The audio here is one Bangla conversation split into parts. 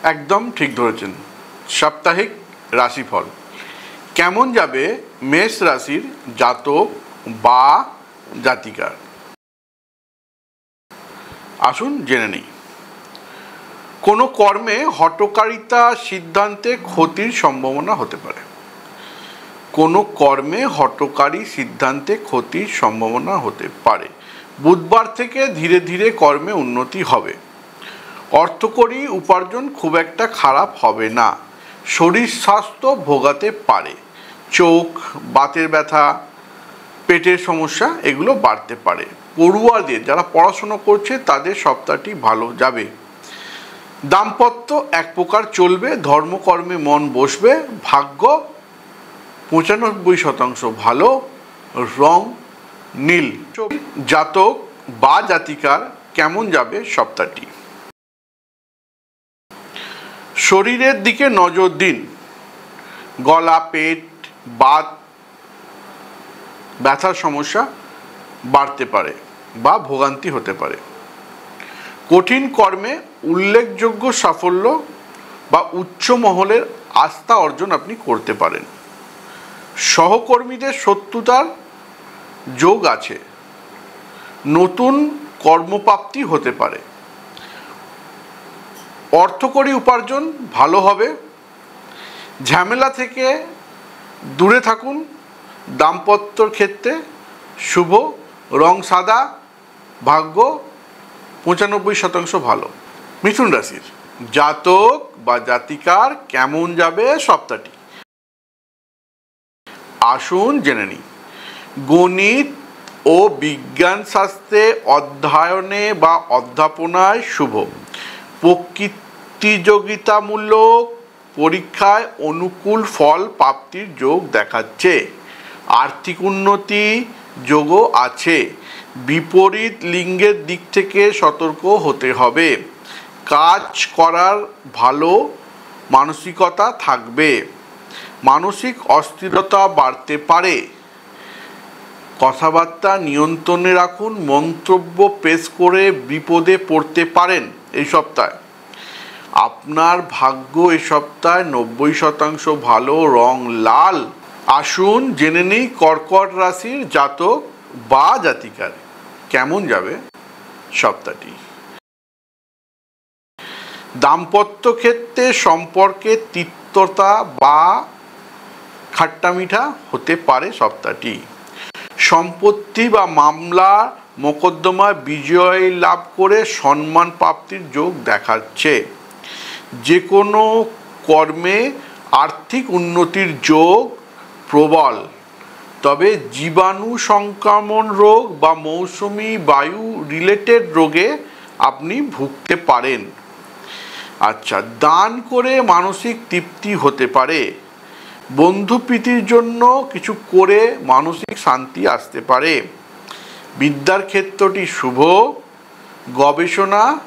একদম ঠিক ধরেছেন। সাপ্তাহিক রাশিফল কেমন যাবে মেষ রাশির জাতক বা জাতিকার, আসুন জেনে নিই। কোনো কর্মে হঠকারিতা সিদ্ধান্তে ক্ষতির সম্ভাবনা হতে পারে। কোনো কর্মে হঠকারী সিদ্ধান্তে ক্ষতির সম্ভাবনা হতে পারে। বুধবার থেকে ধীরে ধীরে কর্মে উন্নতি হবে। অর্থকরী উপার্জন খুব একটা খারাপ হবে না। শরীর স্বাস্থ্য ভোগাতে পারে। চোখ, বাতের ব্যথা, পেটের সমস্যা এগুলো বাড়তে পারে। পড়ুয়াদের যারা পড়াশোনা করছে তাদের সপ্তাহটি ভালো যাবে। দাম্পত্য এক প্রকার চলবে। ধর্মকর্মে মন বসবে। ভাগ্য 95% ভালো। রং নীল। জাতক বা জাতিকার কেমন যাবে সপ্তাহটি? শরীরের দিকে নজর দিন। গলা, পেট, বাত, ব্যথার সমস্যা বাড়তে পারে বা ভোগান্তি হতে পারে। কঠিন কর্মে উল্লেখযোগ্য সাফল্য বা উচ্চ মহলের আস্থা অর্জন আপনি করতে পারেন। সহকর্মীদের শত্রুতার যোগ আছে। নতুন কর্মপ্রাপ্তি হতে পারে। অর্থকরী উপার্জন ভালো হবে। ঝামেলা থেকে দূরে থাকুন। দাম্পত্যর ক্ষেত্রে শুভ। রং সাদা। ভাগ্য 95% ভালো। মিথুন রাশির জাতক বা জাতিকার কেমন যাবে সপ্তাহটি? আসুন জেনে নিই। গণিত ও বিজ্ঞান শাস্ত্রে অধ্যয়নে বা অধ্যাপনায় শুভ। প্রতিযোগিতামূলক পরীক্ষায় অনুকূল ফল প্রাপ্তির যোগ দেখাচ্ছে। আর্থিক উন্নতি যোগও আছে। বিপরীত লিঙ্গের দিক থেকে সতর্ক হতে হবে। কাজ করার ভালো মানসিকতা থাকবে। মানসিক অস্থিরতা বাড়তে পারে। কথাবার্তা নিয়ন্ত্রণে রাখুন। মন্তব্য পেশ করে বিপদে পড়তে পারেন এই সপ্তাহে। আপনার ভাগ্য এই সপ্তাহে 90% ভালো। রং লাল। আসুন জেনে নিই কর্কট রাশির জাতক বা জাতিকার কেমন যাবে সপ্তাহটি। দাম্পত্য ক্ষেত্রে সম্পর্কে তিক্ততা বা খাট্টা মিঠা হতে পারে সপ্তাহটি। সম্পত্তি বা মামলা মোকদ্দমায় বিজয় লাভ করে সম্মান প্রাপ্তির যোগ দেখাচ্ছে। যে কোনো কর্মে আর্থিক উন্নতির যোগ প্রবল। তবে জীবাণু সংক্রমণ রোগ বা মৌসুমি বায়ু রিলেটেড রোগে আপনি ভুগতে পারেন। আচ্ছা, দান করে মানসিক তৃপ্তি হতে পারে। বন্ধুপ্রীতির জন্য কিছু করে মানসিক শান্তি আসতে পারে। বিদ্যার ক্ষেত্রটি শুভ। গবেষণা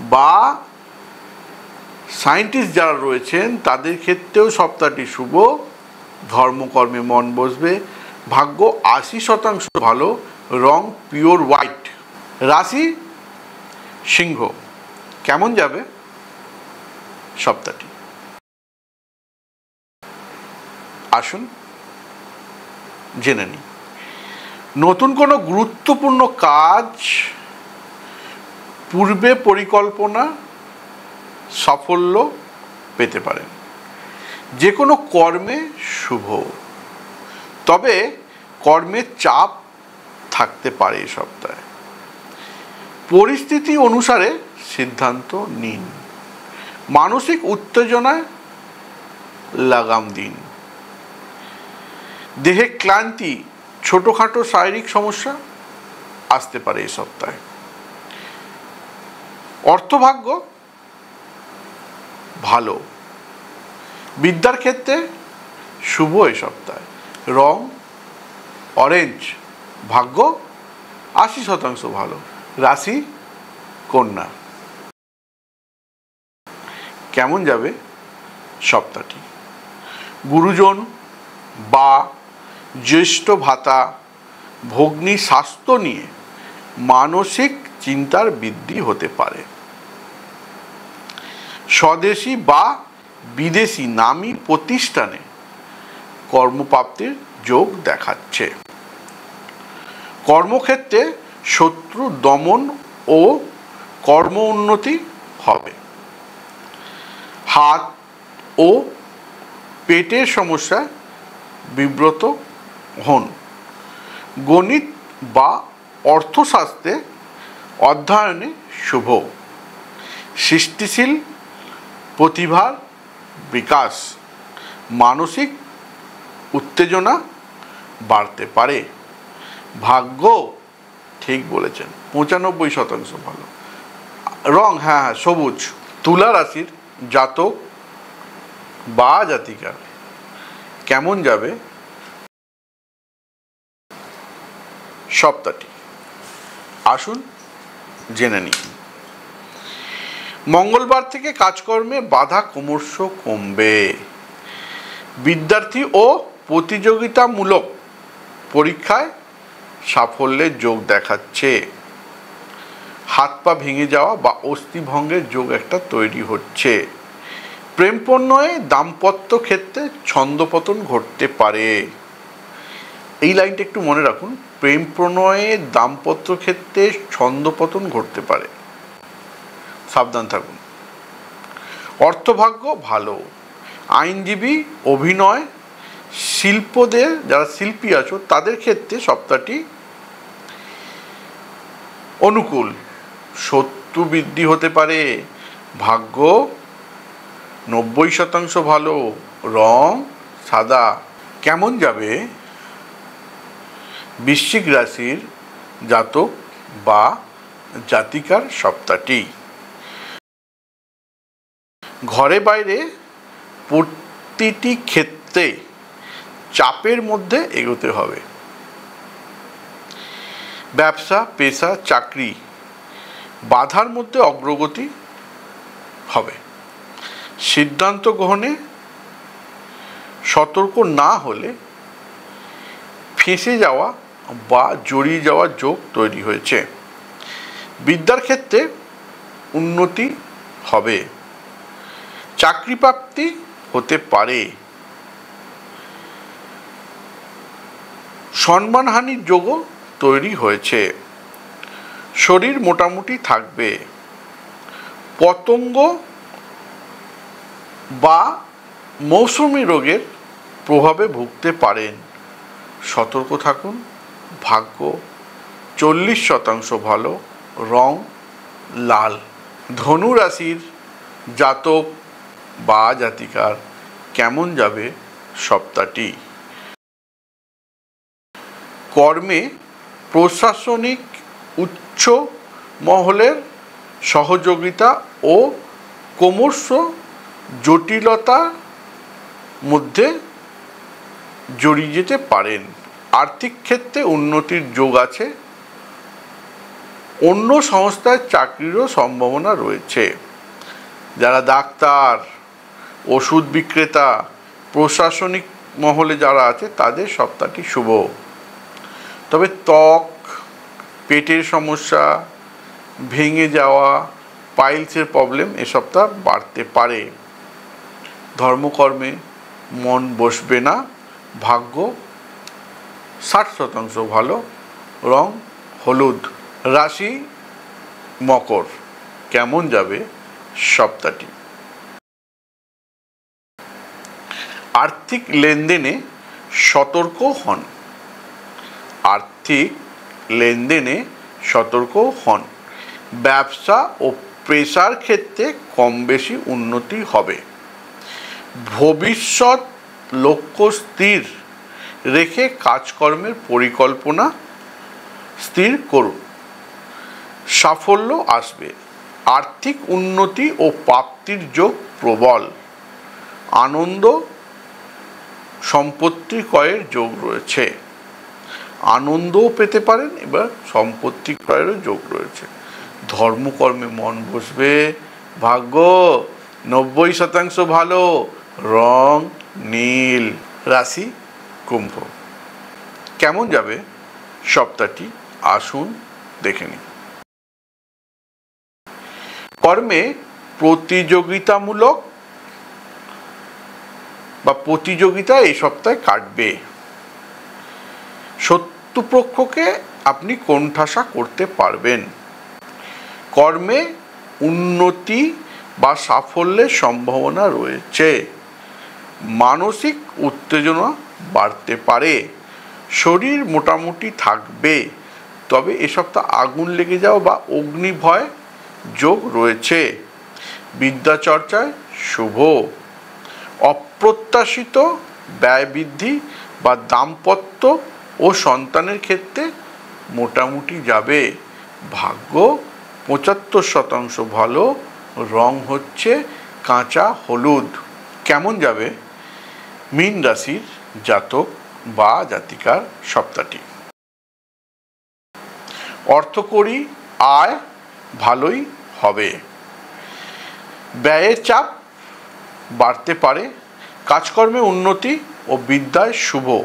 বা সায়েন্টিস্ট যারা রয়েছেন তাদের ক্ষেত্রেও সপ্তাহটি শুভ। ধর্মকর্মে মন বসবে। ভাগ্য 80% ভালো। রং পিওর হোয়াইট। রাশি সিংহ কেমন যাবে সপ্তাহটি? আসুন জেনে নিই। নতুন কোনো গুরুত্বপূর্ণ কাজ পূর্বে পরিকল্পনা সাফল্য পেতে পারেন। যে কোনো কর্মে শুভ। তবে কর্মের চাপ থাকতে পারে এই সপ্তাহে। পরিস্থিতি অনুসারে সিদ্ধান্ত নিন। মানসিক উত্তেজনায় লাগাম দিন। দেহে ক্লান্তি, ছোটোখাটো শারীরিক সমস্যা আসতে পারে এই সপ্তাহে। অর্থভাগ্য ভালো। বিদ্যার ক্ষেত্রে শুভ এই সপ্তাহে। রং অরেঞ্জ। ভাগ্য 80% ভালো। রাশি কন্যা কেমন যাবে সপ্তাহটি? গুরুজন বা জ্যেষ্ঠ ভাতা, ভগ্নী স্বাস্থ্য নিয়ে মানসিক চিন্তার বৃদ্ধি হতে পারে। স্বদেশী বা বিদেশি নামী প্রতিষ্ঠানে কর্মপ্রাপ্তির যোগ দেখাচ্ছে। কর্মক্ষেত্রে শত্রু দমন ও কর্ম উন্নতি হবে। হাত ও পেটের সমস্যায় বিব্রত হন। গণিত বা অর্থশাস্ত্রে অধ্যয়নে শুভ। সৃষ্টিশীল প্রতিভার বিকাশ। মানসিক উত্তেজনা বাড়তে পারে। ভাগ্য ঠিক বলেছেন, 95% ভালো। রং হ্যাঁ হ্যাঁ সবুজ। তুলা রাশির জাতক বা জাতিকা কেমন যাবে সপ্তাহটি, আসুন জেনে নিই। মঙ্গলবার থেকে কাজকর্মে বাধা ক্রমশ কমবে। বিদ্যার্থী ও প্রতিযোগিতামূলক পরীক্ষায় সাফল্যের যোগ দেখাচ্ছে। হাত পা ভেঙে যাওয়া বা অস্থিভঙ্গের যোগ একটা তৈরি হচ্ছে। প্রেম প্রণয়ে দাম্পত্য ক্ষেত্রে ছন্দপতন ঘটতে পারে। এই লাইনটা একটু মনে রাখুন, প্রেম প্রণয়ে দাম্পত্য ক্ষেত্রে ছন্দপতন ঘটতে পারে, সাবধান থাকুন। অর্থভাগ্য ভালো। আইনজীবী, অভিনয়, শিল্পদের যারা শিল্পী আছো তাদের ক্ষেত্রে সপ্তাহটি অনুকূল। শত্রু বৃদ্ধি হতে পারে। ভাগ্য 90% ভালো। রং সাদা। কেমন যাবে বৃশ্চিক রাশির জাতক বা জাতিকার সপ্তাহটি? ঘরে বাইরে প্রতিটি ক্ষেত্রে চাপের মধ্যে এগোতে হবে। ব্যবসা, পেশা, চাকরি বাধার মধ্যে অগ্রগতি হবে। সিদ্ধান্ত গ্রহণে সতর্ক না হলে ফেঁসে যাওয়া বা জড়িয়ে যাওয়ার যোগ তৈরি হয়েছে। বিদ্যার ক্ষেত্রে উন্নতি হবে। চাকরি প্রাপ্তি হতে পারে। সম্মানহানির যোগও তৈরি হয়েছে। শরীর মোটামুটি থাকবে। পতঙ্গ বা মৌসুমি রোগের প্রভাবে ভুগতে পারেন, সতর্ক থাকুন। ভাগ্য 40% ভালো। রং লাল। ধনু রাশির জাতক বা জাতিকার কেমন যাবে সপ্তাহটি? কর্মে প্রশাসনিক উচ্চ মহলের সহযোগিতা ও ক্রমশ জটিলতার মধ্যে জড়িয়ে যেতে পারেন। আর্থিক ক্ষেত্রে উন্নতির যোগ আছে। অন্য সংস্থায় চাকরিরও সম্ভাবনা রয়েছে। যারা ডাক্তার, ওষুধ বিক্রেতা, প্রশাসনিক মহলে যারা আছে তাদের সপ্তাহটি শুভ। তবে ত্বক, পেটের সমস্যা, ভেঙে যাওয়া, পাইলসের প্রবলেম এ সপ্তাহ বাড়তে পারে। ধর্মকর্মে মন বসবে না। ভাগ্য 60% ভালো। রং হলুদ। রাশি মকর, কেমন যাবে সপ্তাহটি? আর্থিক লেনদেনে সতর্ক হন। আর্থিক লেনদেনে সতর্ক হন। ব্যবসা ও পেশার ক্ষেত্রে কম বেশি উন্নতি হবে। ভবিষ্যৎ লক্ষ্য স্থির রেখে কাজকর্মের পরিকল্পনা স্থির করুন, সাফল্য আসবে। আর্থিক উন্নতি ও প্রাপ্তির যোগ প্রবল। আনন্দ, সম্পত্তি ক্রয়ের যোগ রয়েছে। আনন্দও পেতে পারেন, এবার সম্পত্তি ক্রয়েরও যোগ রয়েছে। ধর্মকর্মে মন বসবে। ভাগ্য 90% ভালো। রং নীল। রাশি কুম্ভ, কেমন যাবে সপ্তাহটি? আসুন দেখে নিন। কর্মে প্রতিযোগিতামূলক বা প্রতিযোগিতা এই সপ্তাহে কাটবে। শত্রুপক্ষকে আপনি কোণঠাসা করতে পারবেন। কর্মে উন্নতি বা সাফল্যের সম্ভাবনা রয়েছে। মানসিক উত্তেজনা বাড়তে পারে। শরীর মোটামুটি থাকবে, তবে এ সপ্তাহ আগুন লেগে যাওয়া বা অগ্নিভয় যোগ রয়েছে। বিদ্যাচর্চায় শুভ। অপ্রত্যাশিত ব্যয় বৃদ্ধি বা দাম্পত্য ও সন্তানের ক্ষেত্রে মোটামুটি যাবে। ভাগ্য 75% ভালো। রং হচ্ছে কাঁচা হলুদ। কেমন যাবে মীন রাশির জাতক বা জাতিকার সপ্তাহটি? অর্থকরী আয় ভালোই হবে। ব্যয়ের চাপ বাড়তে পারে। কাজকর্মে উন্নতি ও বিদ্যায় শুভ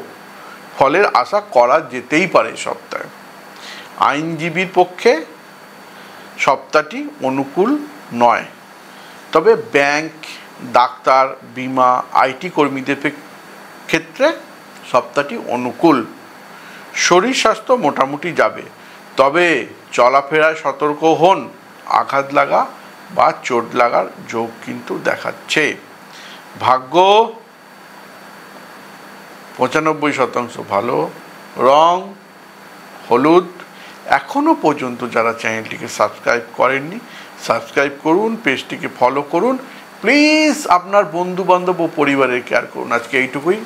ফলের আশা করা যেতেই পারে সপ্তাহে। আইনজীবীর পক্ষে সপ্তাহটি অনুকূল নয়, তবে ব্যাংক, ডাক্তার, বিমা, আইটি কর্মীদের ক্ষেত্রে সপ্তাহটি অনুকূল। শরীর স্বাস্থ্য মোটামুটি যাবে, তবে চলাফেরায় সতর্ক হন। আঘাত লাগা বা চোট লাগার যোগ কিন্তু দেখাচ্ছে। ভাগ্য 95% ভালো। রং হলুদ। এখনও পর্যন্ত যারা চ্যানেলটিকে সাবস্ক্রাইব করেননি, সাবস্ক্রাইব করুন, পেজটিকে ফলো করুন। প্লিজ আপনার বন্ধু বান্ধব ও পরিবারের কেয়ার করুন। আজকে এইটুকুই।